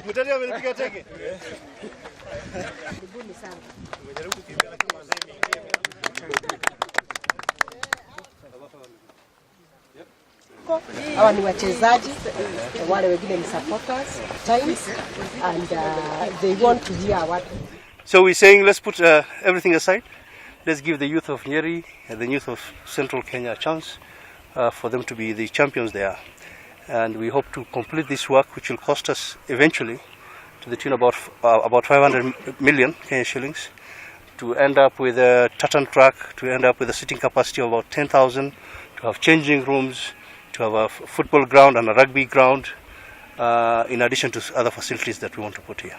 Mtani amenipiga teke. Hawa ni wachezaji, wale wengine ni supporters, times, and they want to hear what. So we're saying let's put everything aside. Let's give the youth of Nyeri and the youth of Central Kenya a chance for them to be the champions they are. And we hope to complete this work, which will cost us eventually to the tune about 500 million Kenyan shillings, to end up with a tartan track, to end up with a sitting capacity of about 10,000, to have changing rooms, to have a football ground and a rugby ground, in addition to other facilities that we want to put here.